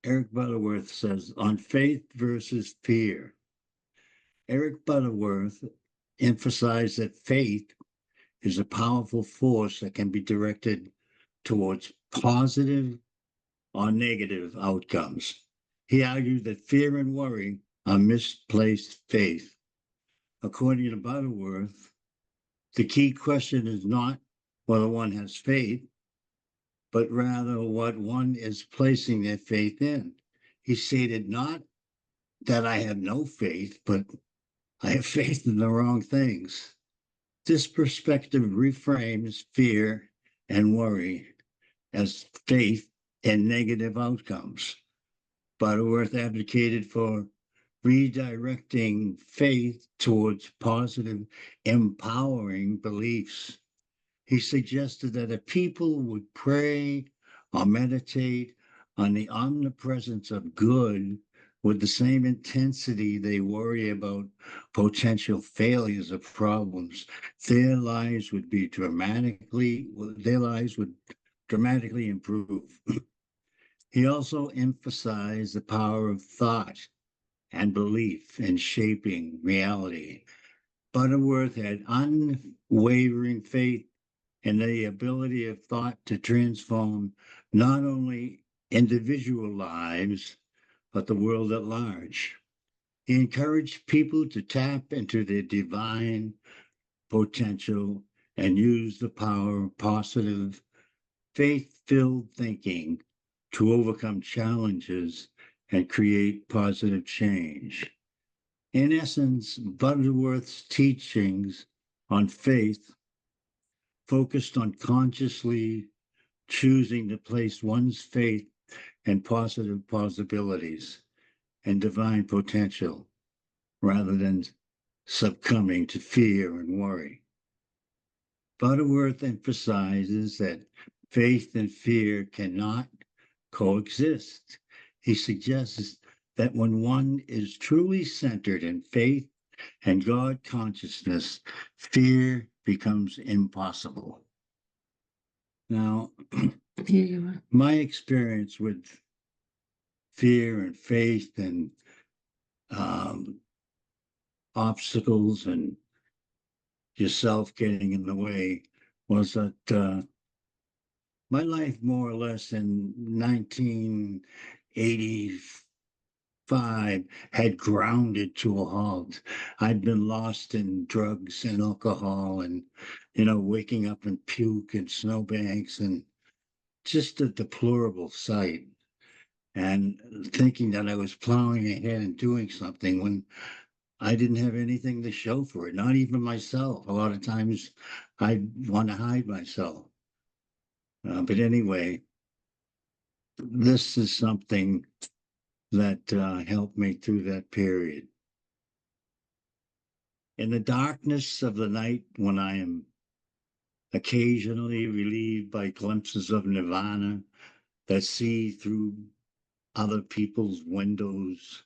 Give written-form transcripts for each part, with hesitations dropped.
Eric Butterworth says on faith versus fear. Eric Butterworth emphasized that faith is a powerful force that can be directed towards positive or negative outcomes. He argued that fear and worry are misplaced faith. According to Butterworth, the key question is not whether one has faith, but rather what one is placing their faith in. He stated, not that I have no faith, but I have faith in the wrong things. This perspective reframes fear and worry as faith and negative outcomes. Butterworth advocated for redirecting faith towards positive, empowering beliefs. He suggested that if people would pray or meditate on the omnipresence of good with the same intensity they worry about potential failures or problems, their lives would dramatically improve. He also emphasized the power of thought and belief in shaping reality. Butterworth had unwavering faith in the ability of thought to transform not only individual lives, but the world at large. He encouraged people to tap into their divine potential and use the power of positive, faith-filled thinking to overcome challenges and create positive change. In essence, Butterworth's teachings on faith focused on consciously choosing to place one's faith in positive possibilities and divine potential rather than succumbing to fear and worry. Butterworth emphasizes that faith and fear cannot coexist. He suggests that when one is truly centered in faith and God consciousness, fear becomes impossible. Now, my experience with fear and faith and obstacles and yourself getting in the way was that my life, more or less in 1985, had grounded to a halt. I'd been lost in drugs and alcohol and, waking up in puke and snowbanks and just a deplorable sight. And thinking that I was plowing ahead and doing something when I didn't have anything to show for it, not even myself. A lot of times I want to hide myself. But anyway, this is something that helped me through that period. In the darkness of the night, when I am occasionally relieved by glimpses of nirvana that see through other people's windows,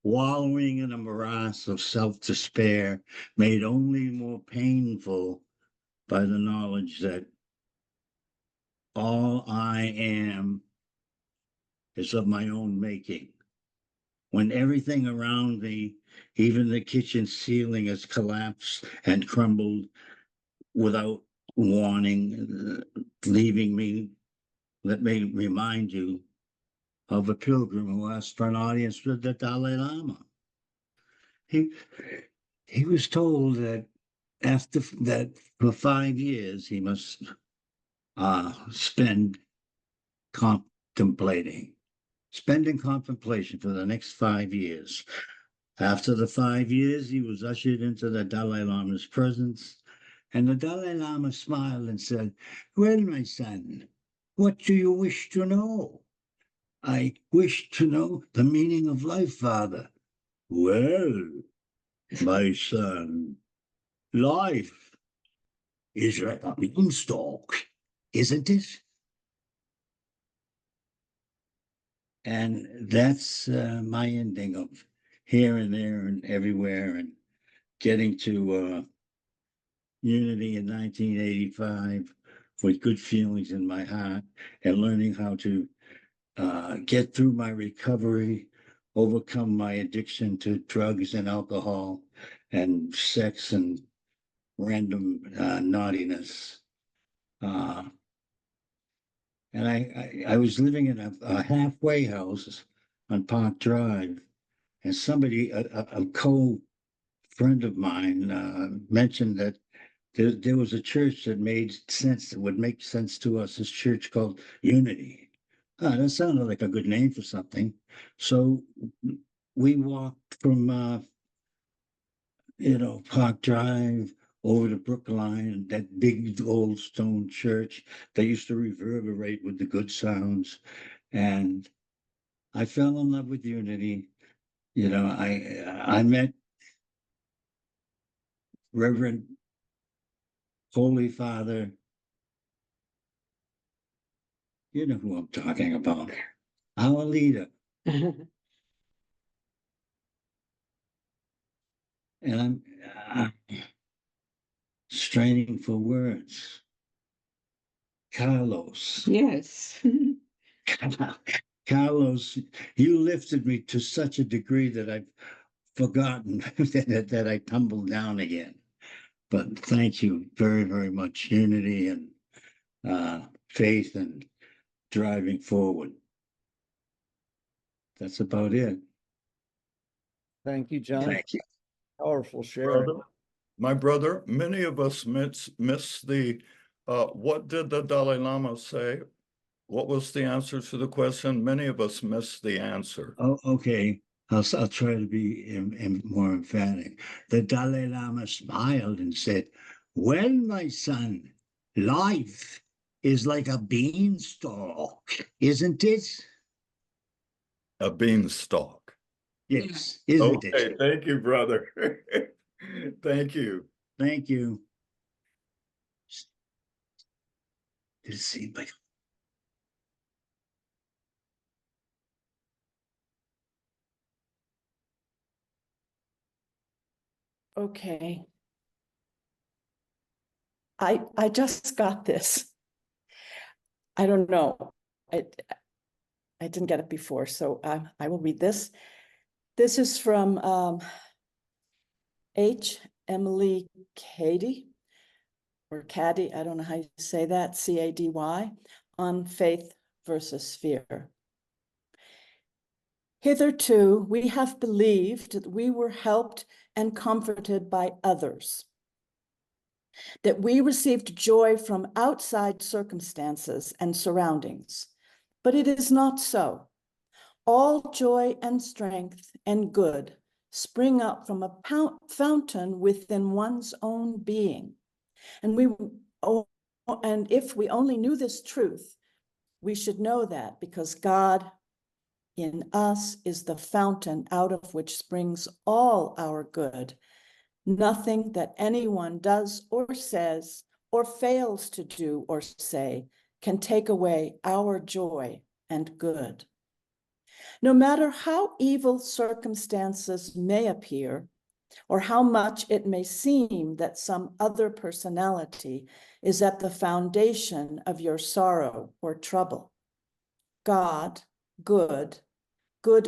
wallowing in a morass of self-despair, made only more painful by the knowledge that all I am is of my own making. When everything around me, even the kitchen ceiling, has collapsed and crumbled without warning, leaving me, let me remind you of a pilgrim who asked for an audience with the Dalai Lama. He was told that after that, for 5 years, he must spend spending contemplation for the next 5 years. After the 5 years, he was ushered into the Dalai Lama's presence, and the Dalai Lama smiled and said, "Well, my son, what do you wish to know?" "I wish to know the meaning of life, Father." "Well, my son, life is like a beanstalk, isn't it?" And that's my ending of here and there and everywhere, and getting to Unity in 1985 with good feelings in my heart and learning how to get through my recovery, overcome my addiction to drugs and alcohol and sex and random naughtiness. And I was living in a halfway house on Park Drive, and somebody, a co-friend of mine, mentioned that there was a church that made sense, that would make sense to us, this church called Unity. That sounded like a good name for something. So we walked from, Park Drive over to Brookline, that big old stone church that used to reverberate with the good sounds. And I fell in love with Unity. I met Reverend Holy Father. You know who I'm talking about. Our leader. And I'm straining for words. Carlos. Yes. Carlos, you lifted me to such a degree that I've forgotten that I tumbled down again. But thank you very, very much. Unity and faith and driving forward. That's about it. Thank you, John. Thank you. Powerful share. My brother, many of us miss the, what did the Dalai Lama say? What was the answer to the question? Many of us miss the answer. Oh, okay. I'll try to be more emphatic. The Dalai Lama smiled and said, "Well, my son, life is like a beanstalk, isn't it?" A beanstalk. Yes, isn't Okay, it? thank you, brother. Thank you. Thank you. Did it seem like Okay. I just got this. I don't know. I didn't get it before, so I will read this. This is from H. Emily Cady, or Caddy, I don't know how you say that, C-A-D-Y, on faith versus fear. Hitherto, we have believed that we were helped and comforted by others, that we received joy from outside circumstances and surroundings, but it is not so. All joy and strength and good spring up from a fountain within one's own being. And if we only knew this truth, we should know that because God in us is the fountain out of which springs all our good. Nothing that anyone does or says or fails to do or say can take away our joy and good. No matter how evil circumstances may appear, or how much it may seem that some other personality is at the foundation of your sorrow or trouble, God, good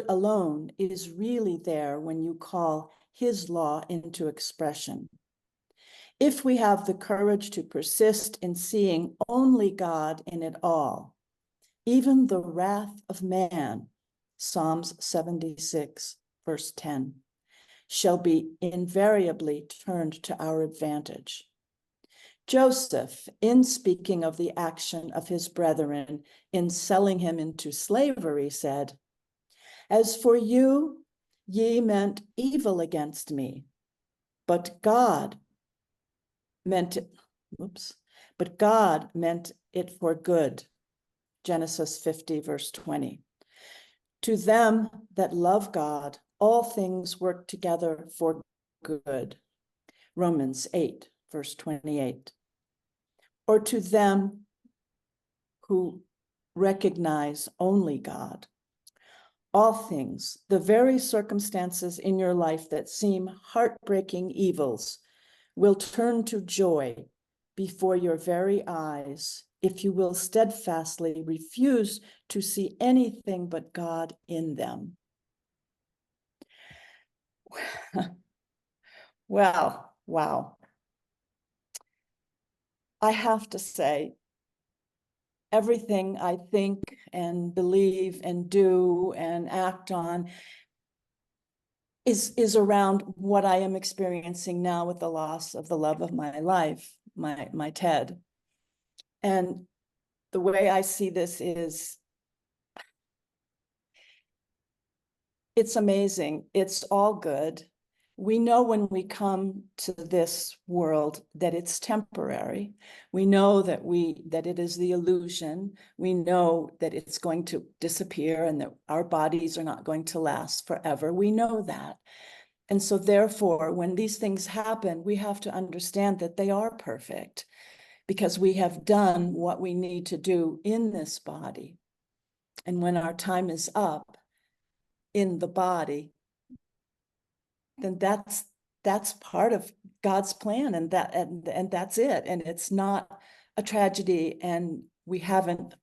alone, is really there when you call his law into expression. If we have the courage to persist in seeing only God in it all, even the wrath of man, Psalms 76, verse 10, shall be invariably turned to our advantage. Joseph, in speaking of the action of his brethren in selling him into slavery, said, "As for you, ye meant evil against me, but God meant it for good." Genesis 50, verse 20. To them that love God, all things work together for good. Romans 8, verse 28. Or to them who recognize only God, all things, the very circumstances in your life that seem heartbreaking evils, will turn to joy before your very eyes if you will steadfastly refuse to see anything but God in them. Well, wow. I have to say, everything I think and believe and do and act on is around what I am experiencing now with the loss of the love of my life, my Ted. And the way I see this is, it's amazing. It's all good. We know when we come to this world that it's temporary. We know that it is the illusion. We know that it's going to disappear and that our bodies are not going to last forever. We know that. And so therefore, when these things happen, we have to understand that they are perfect because we have done what we need to do in this body. And when our time is up in the body, then that's part of God's plan, and that's it. And it's not a tragedy, and we haven't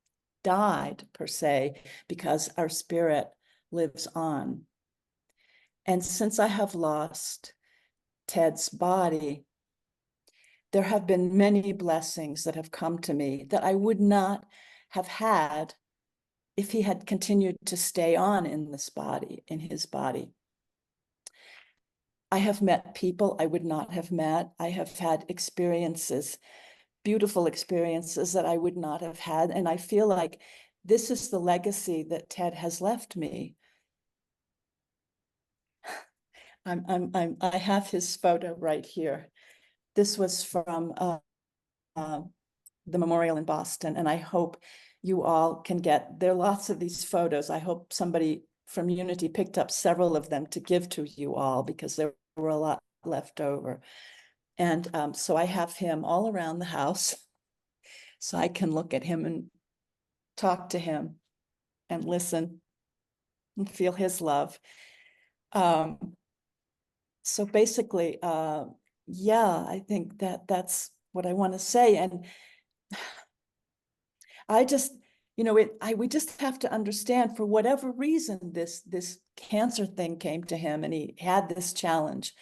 died per se, because our spirit lives on. And since I have lost Ted's body, there have been many blessings that have come to me that I would not have had if he had continued to stay on in this body, in his body. I have met people I would not have met. I have had experiences, beautiful experiences that I would not have had. And I feel like this is the legacy that Ted has left me. I have his photo right here. This was from the memorial in Boston, and I hope you all can get, there are lots of these photos. I hope somebody from Unity picked up several of them to give to you all, because there were a lot left over. And so I have him all around the house, so I can look at him and talk to him and listen and feel his love. So basically, yeah, I think that's what I want to say. And I just, we just have to understand, for whatever reason, this cancer thing came to him, and he had this challenge.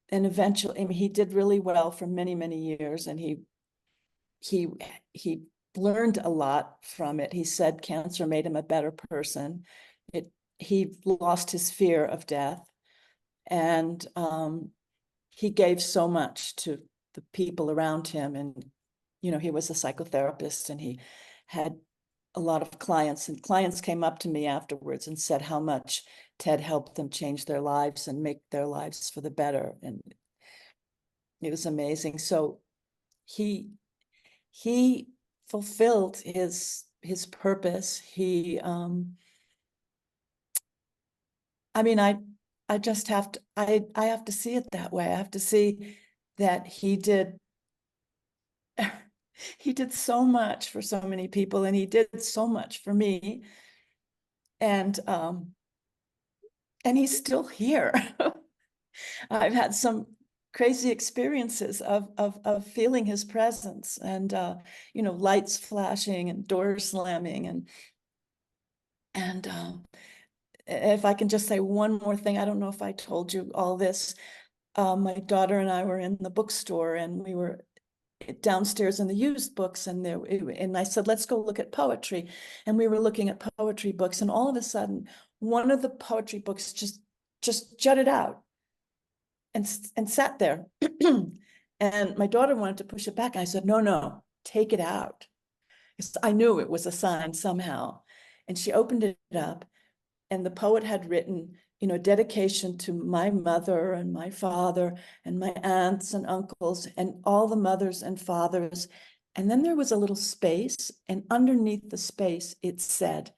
And eventually, I mean, he did really well for many, many years, and he learned a lot from it. He said cancer made him a better person. He lost his fear of death, and he gave so much to the people around him. And he was a psychotherapist, and he had a lot of clients, and clients came up to me afterwards and said how much Ted helped them change their lives and make their lives for the better. And it was amazing. So he fulfilled his purpose. I mean, I just have to, I have to see it that way. I have to see that he did so much for so many people, and he did so much for me. And he's still here. I've had some crazy experiences of feeling his presence, and lights flashing and doors slamming, and if I can just say one more thing, I don't know if I told you all this. My daughter and I were in the bookstore, and we were downstairs in the used books, and I said, let's go look at poetry. And we were looking at poetry books, and all of a sudden, one of the poetry books just jutted out and sat there. And my daughter wanted to push it back. And I said, no, take it out. Because I knew it was a sign somehow. And she opened it up, and the poet had written, dedication to my mother and my father and my aunts and uncles and all the mothers and fathers. And then there was a little space, and underneath the space, it said,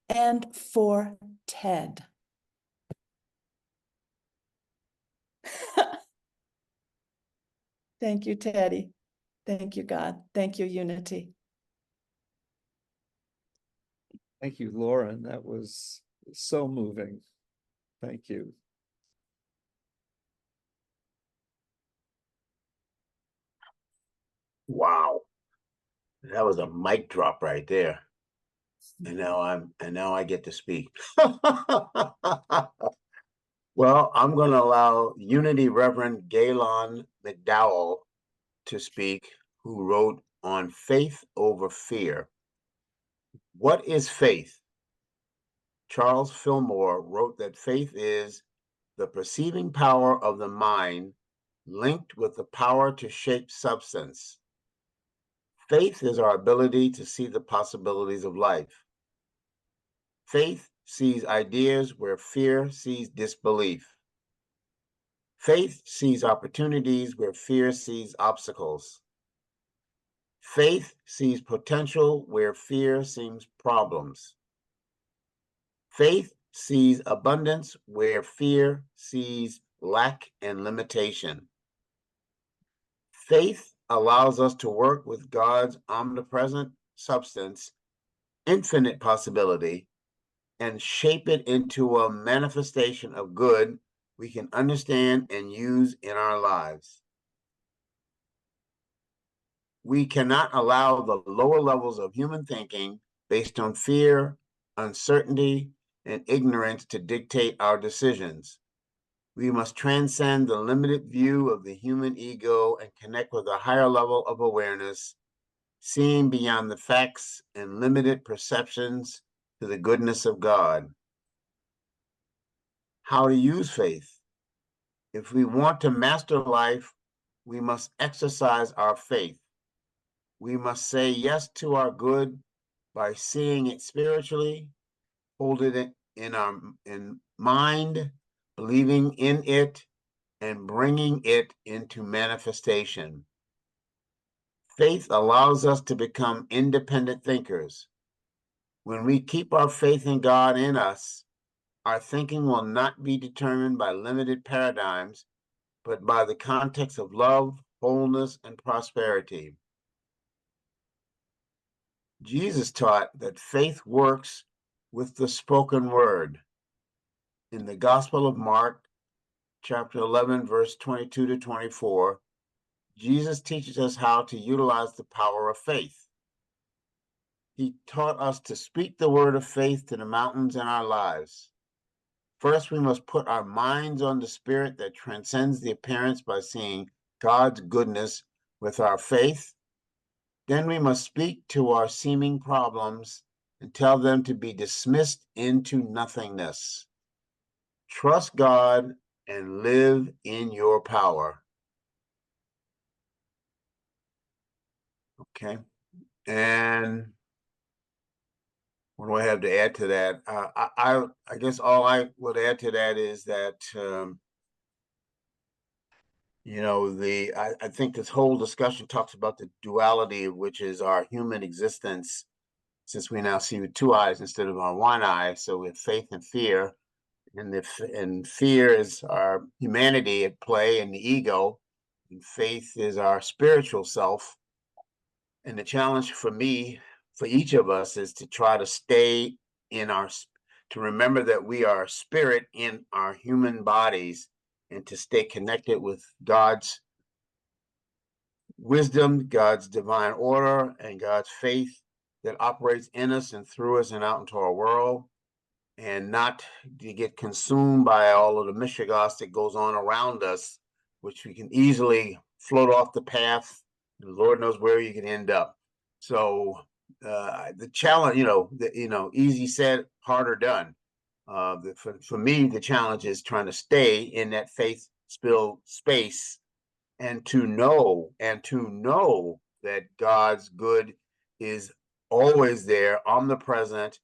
and for Ted. Thank you, Teddy. Thank you, God. Thank you, Unity. Thank you, Lauren. That was so moving. Thank you. Wow. That was a mic drop right there. And now I get to speak. Well, I'm going to allow Unity Reverend Galen McDowell to speak, who wrote on faith over fear. What is faith? Charles Fillmore wrote that faith is the perceiving power of the mind linked with the power to shape substance. Faith is our ability to see the possibilities of life. Faith sees ideas where fear sees disbelief. Faith sees opportunities where fear sees obstacles. Faith sees potential where fear sees problems. Faith sees abundance where fear sees lack and limitation. Faith allows us to work with God's omnipresent substance, infinite possibility, and shape it into a manifestation of good we can understand and use in our lives. We cannot allow the lower levels of human thinking based on fear, uncertainty, and ignorance to dictate our decisions. We must transcend the limited view of the human ego and connect with a higher level of awareness, seeing beyond the facts and limited perceptions to the goodness of God. How to use faith? If we want to master life, we must exercise our faith. We must say yes to our good by seeing it spiritually, holding it in mind, believing in it, and bringing it into manifestation. Faith allows us to become independent thinkers. When we keep our faith in God in us, our thinking will not be determined by limited paradigms, but by the context of love, wholeness, and prosperity. Jesus taught that faith works with the spoken word. In the Gospel of Mark, chapter 11, verse 22 to 24, Jesus teaches us how to utilize the power of faith. He taught us to speak the word of faith to the mountains in our lives. First, we must put our minds on the spirit that transcends the appearance by seeing God's goodness with our faith. Then we must speak to our seeming problems and tell them to be dismissed into nothingness. Trust God and live in your power. Okay. And what do I have to add to that? I guess all I would add to that is that, I think this whole discussion talks about the duality, which is our human existence, since we now see with two eyes instead of our one eye. So we have faith and fear, and fear is our humanity at play and the ego, and faith is our spiritual self. And the challenge for me, for each of us, is to try to stay to remember that we are spirit in our human bodies, and to stay connected with God's wisdom, God's divine order, and God's faith that operates in us and through us and out into our world, and not to get consumed by all of the mishigas that goes on around us, which we can easily float off the path. And Lord knows where you can end up. So the challenge, easy said, harder done. For me, the challenge is trying to stay in that faith-filled space, and to know that God's good is always there, omnipresent,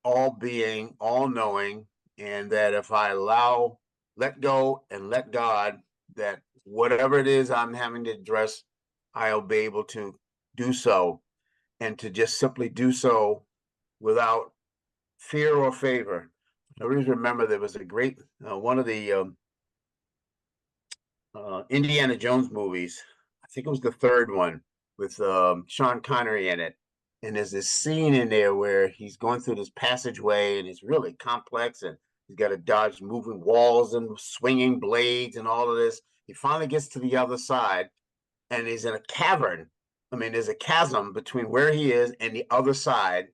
all being, all knowing, and that if I let go and let God, that whatever it is I'm having to address, I'll be able to do so, and to just simply do so without fear or favor. I always remember there was a great, one of the Indiana Jones movies, I think it was the third one, with Sean Connery in it. And there's this scene in there where he's going through this passageway, and it's really complex, and he's got to dodge moving walls and swinging blades and all of this. He finally gets to the other side, and he's in a cavern. I mean, there's a chasm between where he is and the other side,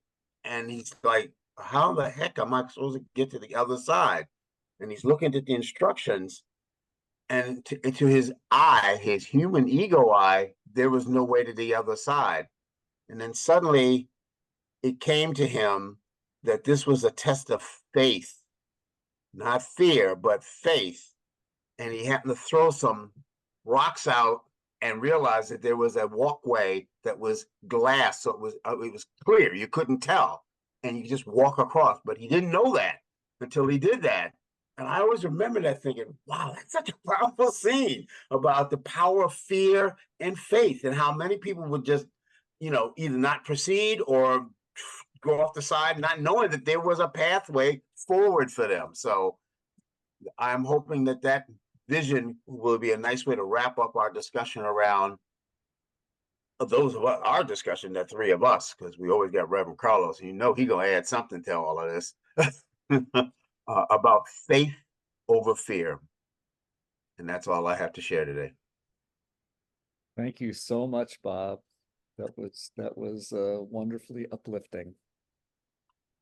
And he's like, how the heck am I supposed to get to the other side? And he's looking at the instructions, and to his eye, his human ego eye, there was no way to the other side. And then suddenly it came to him that this was a test of faith, not fear, but faith. And he happened to throw some rocks out and realized that there was a walkway that was glass, so it was clear. You couldn't tell, and you could just walk across. But he didn't know that until he did that. And I always remember that thinking, wow, that's such a powerful scene about the power of fear and faith, and how many people would just, either not proceed or go off the side, not knowing that there was a pathway forward for them. So I'm hoping that vision will be a nice way to wrap up our discussion around our discussion, that three of us, because we always got Reverend Carlos, and he's gonna add something to all of this about faith over fear. And that's all I have to share today. Thank you so much, Bob. That was wonderfully uplifting.